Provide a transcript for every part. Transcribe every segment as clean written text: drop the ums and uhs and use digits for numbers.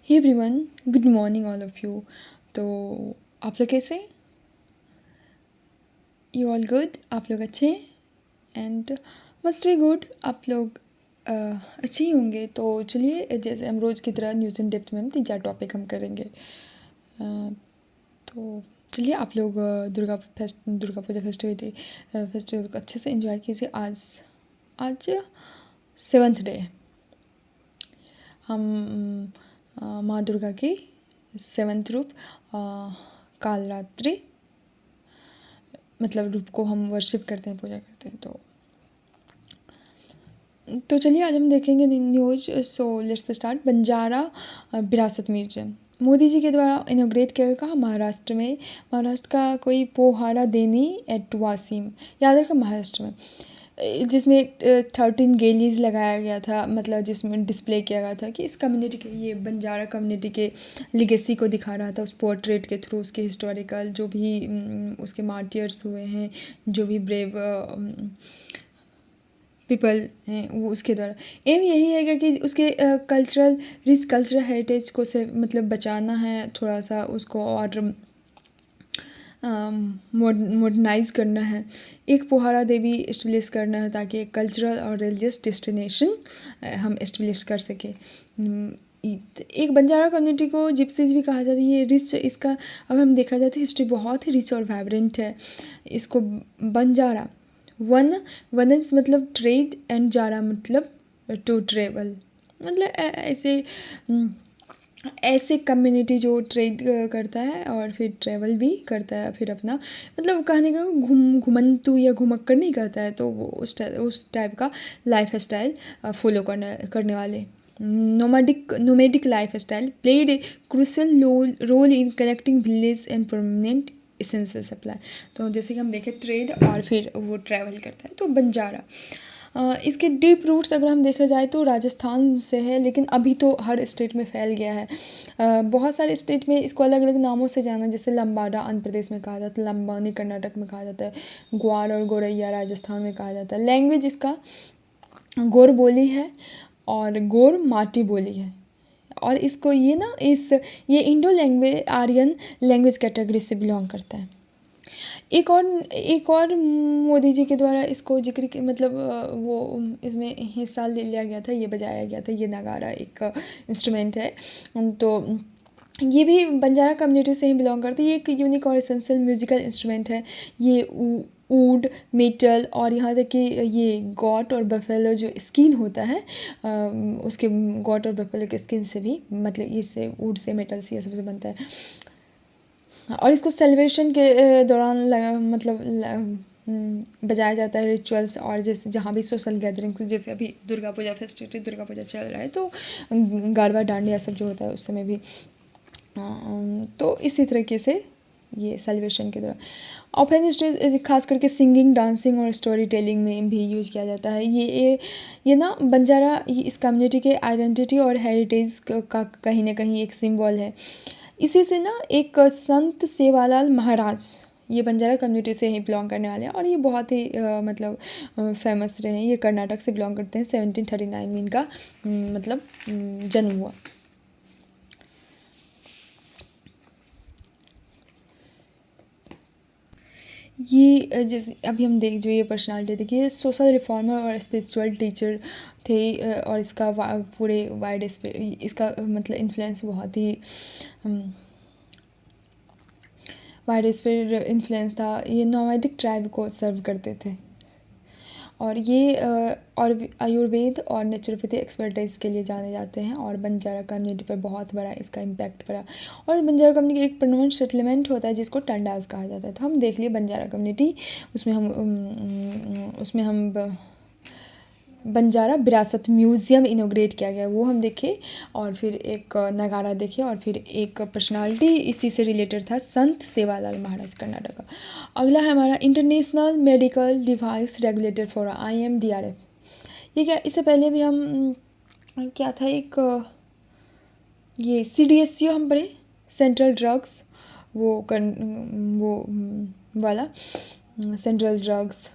Hey everyone, good morning all of you. तो आप लोग कैसे? You all good? आप लोग अच्छे हैं एंड मस्ट बी गुड। आप लोग अच्छे ही होंगे। तो चलिए, जैसे हम रोज़ की तरह न्यूज़ इन डेप्थ में हम 3-4 टॉपिक हम करेंगे। तो चलिए, आप लोग दुर्गा पूजा फेस्टिवल को अच्छे से एंजॉय कीजिए। आज आज 7th डे है। हम माँ दुर्गा की 7th रूप कालरात्रि मतलब रूप को हम वर्शिप करते हैं, पूजा करते हैं। तो चलिए, आज हम देखेंगे news. So let's start. Banjara विरासत म्यूजियम मोदी जी के द्वारा इनोग्रेट किया गया महाराष्ट्र का कोई पोहारा देनी एट वासीम, याद रखा, महाराष्ट्र में, जिसमें 13 गैलीज लगाया गया था, मतलब जिसमें डिस्प्ले किया गया था कि इस कम्युनिटी के, ये बंजारा कम्युनिटी के लिगेसी को दिखा रहा था उस पोर्ट्रेट के थ्रू। उसके हिस्टोरिकल जो भी उसके मार्टियर्स हुए हैं, जो भी ब्रेव पीपल हैं, वो उसके द्वारा एम यही है कि उसके रिच कल्चरल हेरिटेज को से मतलब बचाना है, थोड़ा सा उसको और मॉडर्नाइज करना है, एक पोहारा देवी इस्टेब्लिश करना है, ताकि एक कल्चरल और रिलीजियस डेस्टिनेशन हम इस्टेब्लिश कर सकें। एक बंजारा कम्युनिटी को जिप्सीज भी कहा जाता है। ये रिच, इसका अगर हम देखा जाए तो हिस्ट्री बहुत ही रिच और वाइब्रेंट है। इसको बंजारा वन इज मतलब ट्रेड एंड जारा मतलब टू ट्रेवल, मतलब ऐसे कम्युनिटी जो ट्रेड करता है और फिर ट्रैवल भी करता है, फिर अपना मतलब कहने का घुमंतु या घुमक्कर नहीं करता है, तो वो उस टाइप का लाइफ स्टाइल फॉलो करने वाले nomadic life style played a crucial role in connecting village and permanent essential supply. तो जैसे कि हम देखें, ट्रेड और फिर वो ट्रैवल करता है। तो बंजारा इसके डीप रूट्स अगर हम देखा जाए तो राजस्थान से है, लेकिन अभी तो हर स्टेट में फैल गया है। बहुत सारे स्टेट में इसको अलग अलग नामों से जाना, जैसे लंबाडा आंध्र प्रदेश में कहा जाता है, लंबानी कर्नाटक में कहा जाता है, ग्वार और गोरैया राजस्थान में कहा जाता है। लैंग्वेज इसका गोर बोली है और गोर माटी बोली है। और इसको ये इंडो आर्यन लैंग्वेज कैटेगरी से बिलोंग करता है। एक और मोदी जी के द्वारा इसको जिक्र के मतलब वो इसमें हिस्सा ले लिया गया था, ये बजाया गया था, ये नगाड़ा एक इंस्ट्रूमेंट है। तो ये भी बंजारा कम्युनिटी से ही बिलोंग करती है। ये एक यूनिक और एसेंशियल म्यूजिकल इंस्ट्रूमेंट है। ये वुड मेटल और यहाँ तक कि ये गॉट और बफेलो जो स्किन होता है, उसके गॉट और बफेलो के स्किन से भी, मतलब इससे वुड से मेटल से ये सबसे बनता है। और इसको सेलिब्रेशन के दौरान बजाया जाता है, रिचुअल्स और जैसे जहाँ भी सोशल गैदरिंग, जैसे अभी दुर्गा पूजा चल रहा है, तो गरबा डांडिया सब जो होता है उस समय भी। तो इसी तरीके से ये सेलिब्रेशन के दौरान ऑफन स्टेज खास करके सिंगिंग, डांसिंग और स्टोरी टेलिंग में भी यूज़ किया जाता है। ये ना बंजारा इस कम्युनिटी के आइडेंटिटी और हेरिटेज का कहीं ना कहीं एक सिंबल है। इसी से ना एक संत सेवालाल महाराज, ये बंजारा कम्युनिटी से ही बिलोंग करने वाले हैं और ये बहुत ही मतलब फेमस रहे हैं। ये कर्नाटक से बिलोंग करते हैं। 1739 में इनका मतलब जन्म हुआ। ये जैसे अभी हम जो ये पर्सनालिटी देखिए, सोशल रिफॉर्मर और स्पिरिचुअल टीचर थे। और इसका पूरे वाइड इसका मतलब इन्फ्लुएंस बहुत ही वाइड इन्फ्लुएंस था। ये नोमैडिक ट्राइब को सर्व करते थे और ये और आयुर्वेद और नेचुरोपैथी एक्सपर्टाइज के लिए जाने जाते हैं। और बंजारा कम्युनिटी पर बहुत बड़ा इसका इम्पैक्ट पड़ा। और बंजारा कम्युनिटी एक परमानेंट सेटलमेंट होता है जिसको टंडास कहा जाता है। तो हम देख लिए बंजारा कम्युनिटी, उसमें हम बंजारा विरासत म्यूज़ियम इनोग्रेट किया गया, वो हम देखे। और फिर एक नगाड़ा देखे और फिर एक पर्सनालिटी इसी से रिलेटेड था, संत सेवालाल महाराज, कर्नाटक का। अगला है हमारा international medical device regulator for IMDRF। ये क्या, इससे पहले भी हम क्या था, एक ये CDSCO हम पढ़े, सेंट्रल ड्रग्स वो वाला सेंट्रल ड्रग्स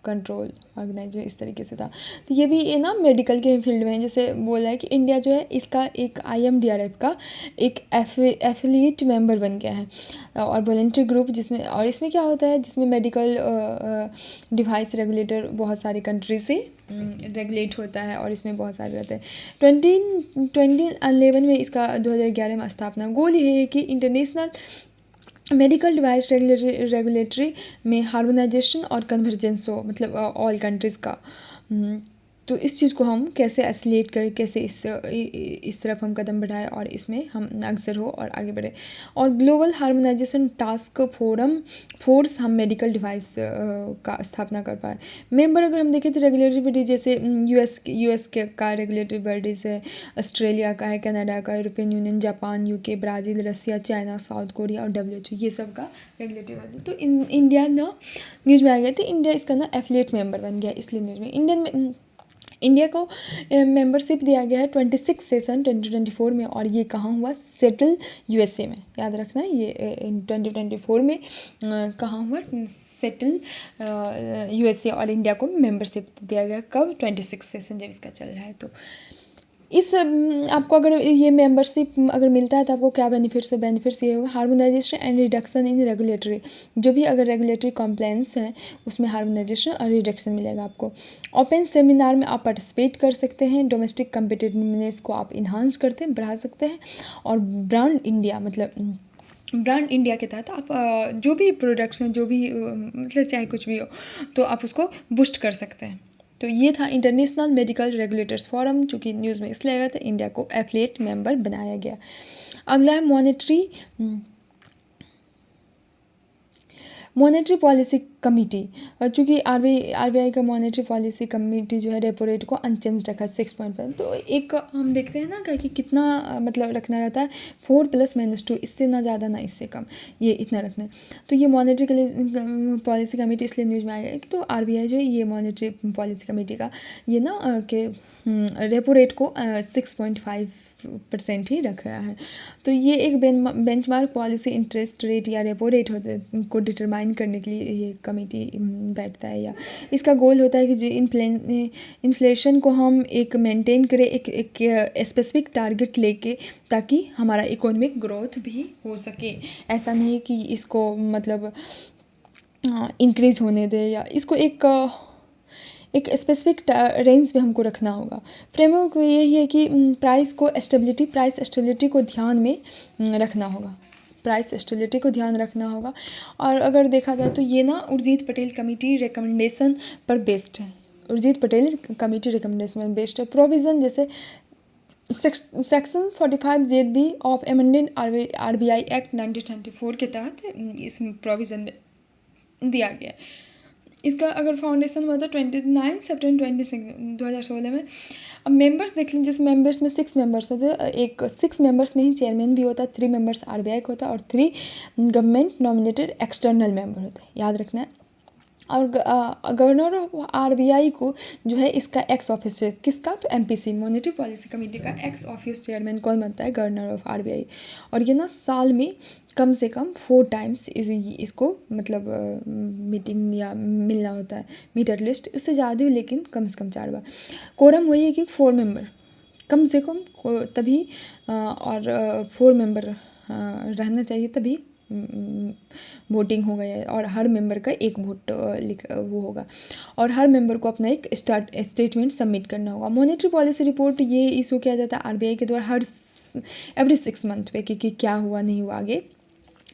कंट्रोल ऑर्गेनाइजर, इस तरीके से था। तो ये भी ये ना मेडिकल के फील्ड में, जैसे बोला है कि इंडिया जो है इसका एक IMDRF का एक एफिलिएट मेंबर बन गया है और वॉलंटरी ग्रुप, जिसमें और इसमें क्या होता है, जिसमें मेडिकल डिवाइस रेगुलेटर बहुत सारी कंट्री से रेगुलेट होता है और इसमें बहुत सारे रहते हैं। 2011 में इसका 2011 में स्थापना। गोल ये है कि इंटरनेशनल मेडिकल डिवाइस रेगुलेटरी में हार्मोनाइजेशन और कन्वर्जेंस हो, मतलब ऑल कंट्रीज़ का। तो इस चीज़ को हम कैसे एस्केलेट करें, कैसे इस तरफ हम कदम बढ़ाएं और इसमें हम अग्रसर हो और आगे बढ़े। और ग्लोबल हार्मोनाइजेशन टास्क फोर्स हम मेडिकल डिवाइस का स्थापना कर पाए। मेंबर अगर हम देखें तो रेगुलेटरी बॉडी जैसे यूएस का रेगुलेटरी बॉडीज़ है, ऑस्ट्रेलिया का है, कनाडा का, European Union, Japan, UK, Brazil, Russia, China, South Korea और WHO, ये सब का रेगुलेटरी बॉडी। तो इंडिया ना न्यूज़ में आ गया था, इंडिया इसका ना एफिलिएट मेंबर बन गया, इसलिए न्यूज़ में इंडिया को मेंबरशिप दिया गया है 26 सेशन 2024 में। और ये कहाँ हुआ, सेटल USA में, याद रखना है ये 2024 में कहाँ हुआ, सेटल USA। और इंडिया को मेंबरशिप दिया गया कब, 26 सेशन जब इसका चल रहा है। तो इस आपको अगर ये मेंबरशिप अगर मिलता है तो आपको क्या बेनिफिट्स ये होगा, harmonisation and reduction in regulatory, जो भी अगर रेगुलेटरी कंप्लायंस है उसमें हार्मोनाइजेशन और रिडक्शन मिलेगा आपको। ओपन सेमिनार में आप पार्टिसिपेट कर सकते हैं, डोमेस्टिक कम्पिटिटिवनेस को आप इन्हांस करते हैं, बढ़ा सकते हैं। और ब्रांड इंडिया, मतलब ब्रांड इंडिया के तहत आप जो भी प्रोडक्ट्स हैं, जो भी मतलब चाहे कुछ भी हो, तो आप उसको बूस्ट कर सकते हैं। तो ये था इंटरनेशनल मेडिकल रेगुलेटर्स फोरम, जो कि न्यूज़ में इसलिए आया था, इंडिया को एफिलिएट मेंबर बनाया गया। अगला है मॉनेटरी पॉलिसी कमेटी। चूँकि RBI का मॉनेटरी पॉलिसी कमेटी जो है रेपो रेट को अनचेंज रखा 6.5। तो एक हम देखते हैं ना कि कितना मतलब रखना रहता है, 4 + -2, इससे ना ज़्यादा ना इससे कम, ये इतना रखना है। तो ये मॉनेटरी पॉलिसी कमेटी इसलिए न्यूज़ में आएगा कि तो RBI जो है ये मॉनेटरी पॉलिसी कमेटी का ये ना कि रेपो रेट को 6.5% ही रख रहा है। तो ये एक बेंचमार्क पॉलिसी इंटरेस्ट रेट या रेपो रेट होते को डिटरमाइन करने के लिए ये कमेटी बैठता है, या इसका गोल होता है कि जो इन्फ्लेशन को हम एक मेंटेन करें, एक स्पेसिफिक टारगेट लेके, ताकि हमारा इकोनॉमिक ग्रोथ भी हो सके। ऐसा नहीं कि इसको मतलब इंक्रीज होने दे, या इसको एक स्पेसिफिक रेंज में हमको रखना होगा। फ्रेमवर्क यही है कि प्राइस स्टेबिलिटी को ध्यान में रखना होगा, प्राइस स्टेबिलिटी को ध्यान रखना होगा। और अगर देखा जाए तो ये ना उर्जित पटेल कमेटी रिकमेंडेशन पर बेस्ड है, उर्जित पटेल कमेटी रिकमेंडेशन पर बेस्ड है। प्रोविज़न जैसे section 45ZB of amended RBI act 1994 के तहत इसमें प्रोविज़न दिया गया। इसका अगर फाउंडेशन हुआ था 29 सितंबर 2016 में। अब मेंबर्स देख लीजिए, जिस मेंबर्स में 6 मेंबर्स होते हैं, एक 6 मेंबर्स में ही चेयरमैन भी होता है, 3 मेंबर्स RBI का होता है और 3 गवर्नमेंट नॉमिनेटेड एक्सटर्नल मेंबर होते हैं, याद रखना है। और गवर्नर ऑफ RBI को जो है इसका एक्स ऑफिस है, किसका, तो MPC मॉनेटरी पॉलिसी कमेटी का एक्स ऑफिस चेयरमैन कौन बनता है, गवर्नर ऑफ RBI। और ये ना साल में कम से कम 4 टाइम्स इसको मतलब मीटिंग या मिलना होता है, मीट एटलीस्ट, उससे ज़्यादा भी लेकिन कम से कम 4 बार। कोरम वही है कि 4 मेंबर कम से कम तभी और 4 मेंबर रहना चाहिए तभी वोटिंग होगा, और हर मेंबर का एक वोट वो होगा, और हर मेंबर को अपना एक स्टेटमेंट सबमिट करना होगा। मॉनेटरी पॉलिसी रिपोर्ट ये इशू किया जाता है RBI के द्वारा एवरी 6 मंथ पे कि क्या हुआ नहीं हुआ आगे।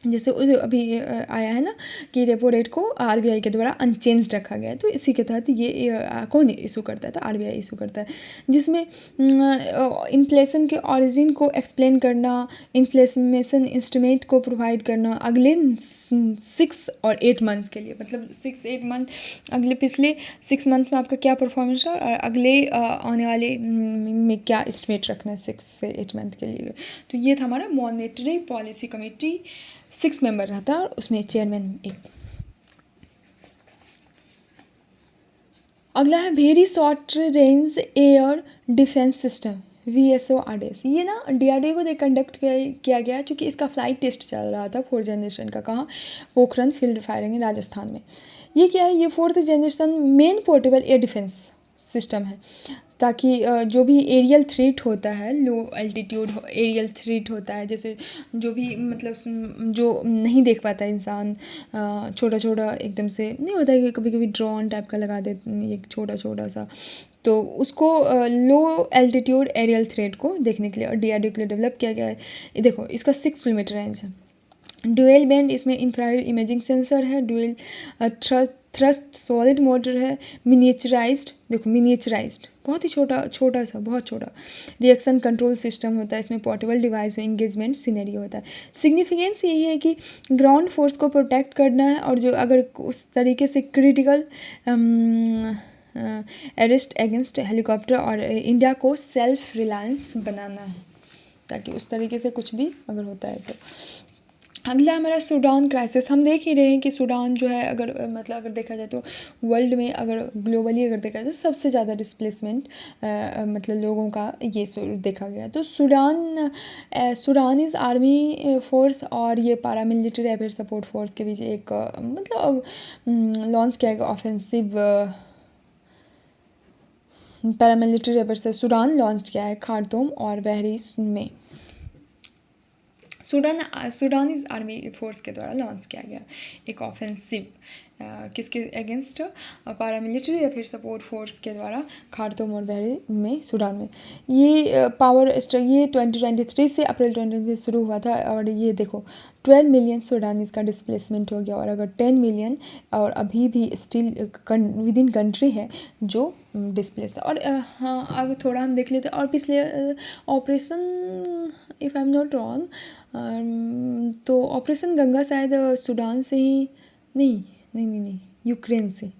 जैसे अभी आया है ना कि रेपो रेट को RBI के द्वारा अनचेंज रखा गया है, तो इसी के तहत ये कौन इशू करता है, तो RBI इशू करता है, जिसमें इन्फ्लेशन के ओरिजिन को एक्सप्लेन करना, इन्फ्लेशन इंस्ट्रूमेंट को प्रोवाइड करना अगले 6 और 8 मंथ्स के लिए, मतलब 6-8 मंथ, अगले पिछले 6 मंथ में आपका क्या परफॉर्मेंस है और अगले आने वाले में क्या एस्टिमेट रखना है 6 से 8 मंथ के लिए। तो ये था हमारा मॉनेटरी पॉलिसी कमेटी, 6 मेंबर रहता है और उसमें चेयरमैन एक। अगला है very short range air defence system VSO-RDS। ये ना DRDO को कंडक्ट किया गया, चूँकि इसका फ्लाइट टेस्ट चल रहा था 4th जनरेशन का, कहाँ, पोखरन फील्ड फायरिंग राजस्थान में। ये क्या है, ये 4th generation main portable air defence system है, ताकि जो भी एरियल थ्रेट होता है, लो एल्टीट्यूड एरियल थ्रेट होता है, जैसे जो भी मतलब जो नहीं देख पाता इंसान, छोटा छोटा एकदम से नहीं होता है कि कभी कभी ड्रोन टाइप का लगा देते एक छोटा छोटा सा, तो उसको लो एल्टीट्यूड एरियल थ्रेट को देखने के लिए और DRDO के लिए डेवलप किया गया है। ये देखो, इसका 6 किलोमीटर रेंज है, डुअल बैंड इसमें इंफ्रारेड इमेजिंग सेंसर है, डुअल थ्रस्ट सॉलिड मोटर है, मिनिएचराइज्ड, देखो मिनिएचराइज्ड, बहुत ही छोटा छोटा सा, बहुत छोटा रिएक्शन कंट्रोल सिस्टम होता है इसमें, पोर्टेबल डिवाइस और इंगेजमेंट सिनेरियो होता है। सिग्निफिकेंस यही है कि ग्राउंड फोर्स को प्रोटेक्ट करना है, और जो अगर उस तरीके से क्रिटिकल अरेस्ट अगेंस्ट हेलीकॉप्टर, और इंडिया को सेल्फ रिलायंस बनाना है, ताकि उस तरीके से कुछ भी अगर होता है तो। अगला हमारा सूडान क्राइसिस। हम देख ही रहे हैं कि सूडान जो है, अगर मतलब अगर देखा जाए तो वर्ल्ड में, अगर ग्लोबली अगर देखा जाए तो सबसे ज़्यादा डिस्प्लेसमेंट मतलब लोगों का ये देखा गया। तो सूडानीज आर्मी फोर्स और ये पारामिलिट्री रैपिड सपोर्ट फोर्स के बीच एक मतलब लॉन्च किया गया ऑफेंसिव पैरामिलिट्री रैपिड से सूडान लॉन्च किया है खार्तूम और बहरीन में। सूडानीज आर्मी फोर्स के द्वारा लॉन्च किया गया एक ऑफेंसिव किसके अगेंस्ट, पारामिलिट्री या फिर सपोर्ट फोर्स के द्वारा खार्तूम और बहरीन में, सूडान में। ये ये 2023 से अप्रैल 2023 शुरू हुआ था, और ये देखो 12 मिलियन सूडानीज का डिस्प्लेसमेंट हो गया, और अगर 10 मिलियन और अभी भी स्टिल विद इन कंट्री है जो डिस्प्लेस था। और हाँ, अगर थोड़ा हम देख लेते हैं, और पिछले operation if I am not wrong, तो ऑपरेशन गंगा शायद सूडान से ही नहीं, यूक्रेन से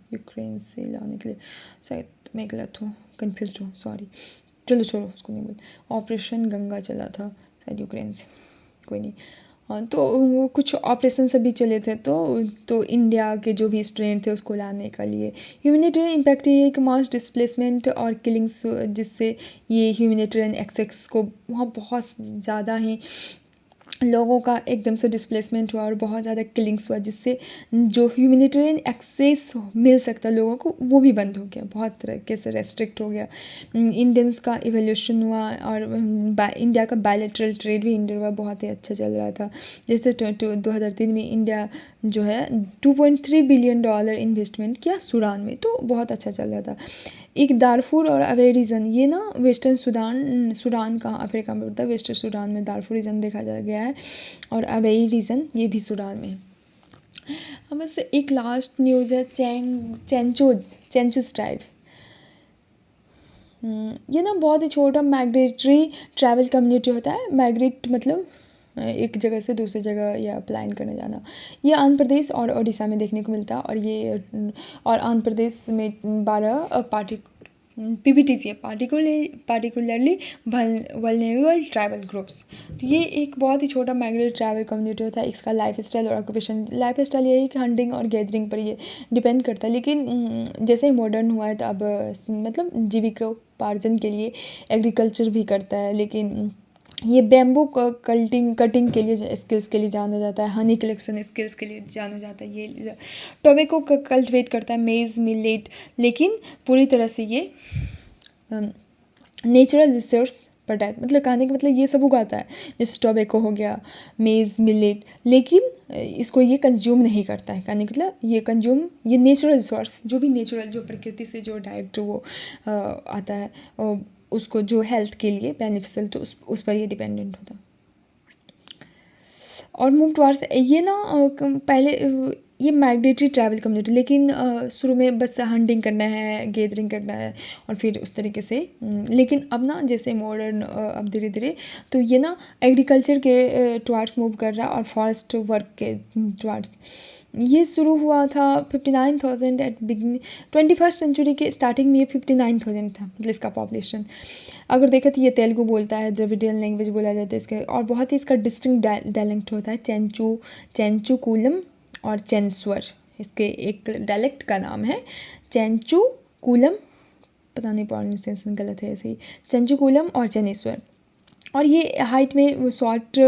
लाने के लिए, शायद मैं गलत हूँ, कन्फ्यूज हूँ, सॉरी, चलो छोड़ो उसको, नहीं बोल, ऑपरेशन गंगा चला था शायद यूक्रेन से, कोई नहीं। हाँ, तो वो कुछ ऑपरेशन से भी चले थे, तो इंडिया के जो भी स्ट्रेंथ थे उसको लाने के लिए। ह्यूमैनिटेरियन इम्पैक्ट ये है कि मास डिस्प्लेसमेंट और किलिंग्स, जिससे ये ह्यूमैनिटेरियन एक्सेस को वहाँ बहुत ज़्यादा ही लोगों का एकदम से डिस्प्लेसमेंट हुआ और बहुत ज़्यादा किलिंग्स हुआ, जिससे जो ह्यूमैनिटेरियन एक्सेस मिल सकता लोगों को वो भी बंद हो गया, बहुत तरीके से रेस्ट्रिक्ट हो गया। इंडियंस का इवोल्यूशन हुआ, और इंडिया का बायलैटरल ट्रेड भी इंडिया का बहुत ही अच्छा चल रहा था। जैसे 2003 में इंडिया जो है $2.3 बिलियन इन्वेस्टमेंट किया सूडान में, तो बहुत अच्छा चल रहा था। एक दारफुर और अवे रीजन, ये ना वेस्टर्न सूडान का अफ्रीका में पड़ता है, वेस्टर्न सूडान में दारफुर रीजन देखा जा गया है, और अवे रीजन ये भी सूडान में। अब बस एक लास्ट न्यूज़ है, चेंचूज ट्राइब। ये ना बहुत ही छोटा माइग्रेटरी ट्रैवल कम्युनिटी होता है। माइग्रेट मतलब एक जगह से दूसरी जगह या प्लान करने जाना। ये आंध्र प्रदेश और उड़ीसा में देखने को मिलता है, और आंध्र प्रदेश में 12 PBTC है, पार्टिकुलरली वल्नरेबल ट्राइबल ग्रुप्स। तो ये एक बहुत ही छोटा माइग्रेट ट्रैवल कम्युनिटी होता है। इसका लाइफ स्टाइल और ऑक्यूपेशन, लाइफ स्टाइल यही कि हंटिंग और गैदरिंग पर ये डिपेंड करता है, लेकिन जैसे ही मॉडर्न हुआ है तो अब मतलब जीविकोपार्जन के लिए एग्रीकल्चर भी करता है, लेकिन ये बैम्बू कटिंग के लिए स्किल्स के लिए जाना जाता है, हनी कलेक्शन स्किल्स के लिए जाना जाता है। ये टोबैको को कल्टिवेट करता है, मेज़ मिलेट, लेकिन पूरी तरह से ये नेचुरल रिसोर्स पर टाइप, मतलब कहने का मतलब ये सब उगाता है, जैसे टोबैको हो गया, मेज़ मिलेट, लेकिन इसको ये कंज्यूम नहीं करता है। कहने का मतलब ये नेचुरल रिसोर्स, जो भी नेचुरल, जो प्रकृति से जो डायरेक्ट वो आता है, उसको जो हेल्थ के लिए बेनिफिशियल, तो उस पर ये डिपेंडेंट होता है। और मूव टुवार्ड्स ये ना पहले ये माइग्रेटरी ट्रैवल कम्युनिटी, लेकिन शुरू में बस हंटिंग करना है, गैदरिंग करना है, और फिर उस तरीके से, लेकिन अब ना जैसे मॉडर्न अब धीरे धीरे तो ये ना एग्रीकल्चर के टुवार्ड्स मूव कर रहा है, और फॉरेस्ट वर्क के टुवार्ड्स। ये शुरू हुआ था 59,000 एट बिगिनिंग 21st सेंचुरी के स्टार्टिंग में, ये 59,000 था, मतलब इसका पॉपुलेशन। अगर देखें तो ये तेलुगु बोलता है, द्रविडियन लैंग्वेज बोला जाता है इसके, और बहुत ही इसका डिस्टिंक्ट डायलेक्ट होता है, चेंचुकुलम और चेंस्वर, इसके एक डायलेक्ट का नाम है चेंचुकुलम, पता नहीं प्रोनाउंसिएशन गलत है ऐसे ही, चेंचुकुलम और चेनेस्वर। और ये हाइट में वो शॉर्ट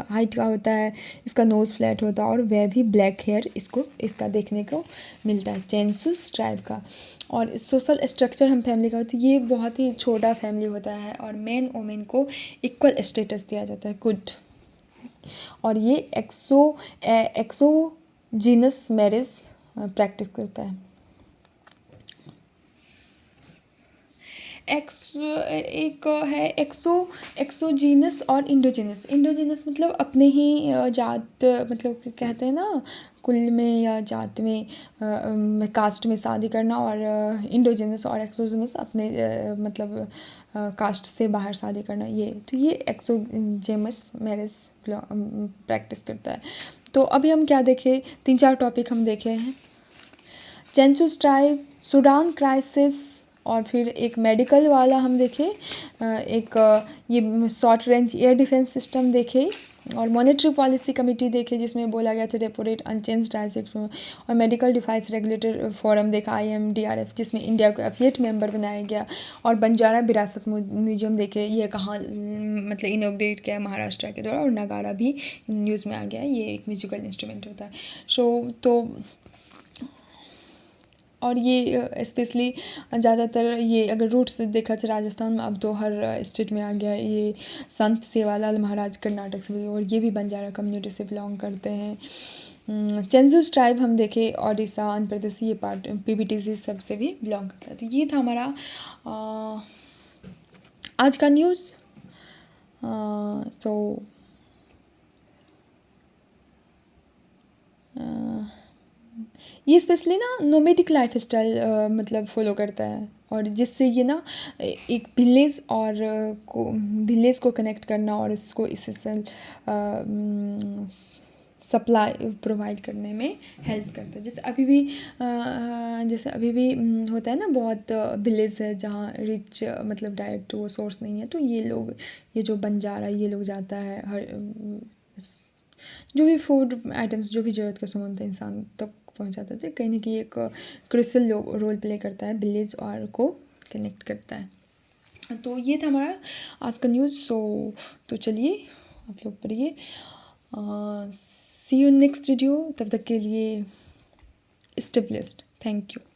हाइट का होता है, इसका नोज़ फ्लैट होता है और वह भी ब्लैक हेयर इसका देखने को मिलता है चेंसुस ट्राइब का। और सोशल स्ट्रक्चर हम फैमिली का होता है, ये बहुत ही छोटा फैमिली होता है और मेन वोमेन को इक्वल स्टेटस दिया जाता है, गुड। और ये एक्सोजीनस मैरिज प्रैक्टिस करता है। एक है एक्सोजीनस और इंडोजीनस। इंडोजीनस मतलब अपने ही जात, मतलब कहते हैं ना कुल में या जात में कास्ट में शादी करना, और इंडोजीनस और एक्सोजीनस अपने मतलब कास्ट से बाहर शादी करना। ये एक्सोजेमस मैरिज प्रैक्टिस करता है। तो अभी हम क्या देखें, 3-4 टॉपिक हम देखे हैं, चेंचुस ट्राइब, सूडान क्राइसिस, और फिर एक मेडिकल वाला हम देखें, एक ये short range air defence system देखे, और मॉनेटरी पॉलिसी कमेटी देखे जिसमें बोला गया था रेपो रेट अनचेंज डायरेक्ट, और मेडिकल डिवाइस रेगुलेटर फोरम देखा IMDRF जिसमें इंडिया को एफिलिएट मेंबर बनाया गया, और बंजारा विरासत म्यूजियम देखे, ये कहाँ मतलब इनोग्रेट किया है महाराष्ट्र के द्वारा, और नगाड़ा भी न्यूज़ में आ गया, ये एक म्यूजिकल इंस्ट्रूमेंट होता है। तो और ये स्पेशली ज़्यादातर ये अगर रूट्स देखा जाए राजस्थान में, अब तो हर स्टेट में आ गया। ये संत सेवालाल महाराज कर्नाटक से भी, और ये भी बंजारा कम्युनिटी से बिलोंग करते हैं। चेंजूस ट्राइब हम देखें ओडिशा, आंध्र प्रदेश, ये पार्ट PBTC सब से भी बिलोंग करता है। तो ये था हमारा आज का न्यूज़। तो ये स्पेशली ना नोमेडिक लाइफ स्टाइल मतलब फॉलो करता है, और जिससे ये ना एक विलेज को कनेक्ट करना और इसको इसेंशियल सप्लाई प्रोवाइड करने में हेल्प करता है। जैसे अभी भी होता है ना, बहुत विलेज है जहाँ रिच मतलब डायरेक्ट वो सोर्स नहीं है, तो ये जो बंजारा ये लोग जाता है, हर जो भी फूड आइटम्स, जो भी ज़रूरत का सामान था इंसान तक पहुंचाते थे। कहीं ना कहीं एक क्रिस्टल रोल प्ले करता है, विलेज और को कनेक्ट करता है। तो ये था हमारा आज का न्यूज़। तो चलिए आप लोग पढ़िए। सी यू नेक्स्ट वीडियो, तब तक के लिए स्टे ब्लेस्ड। Thank you.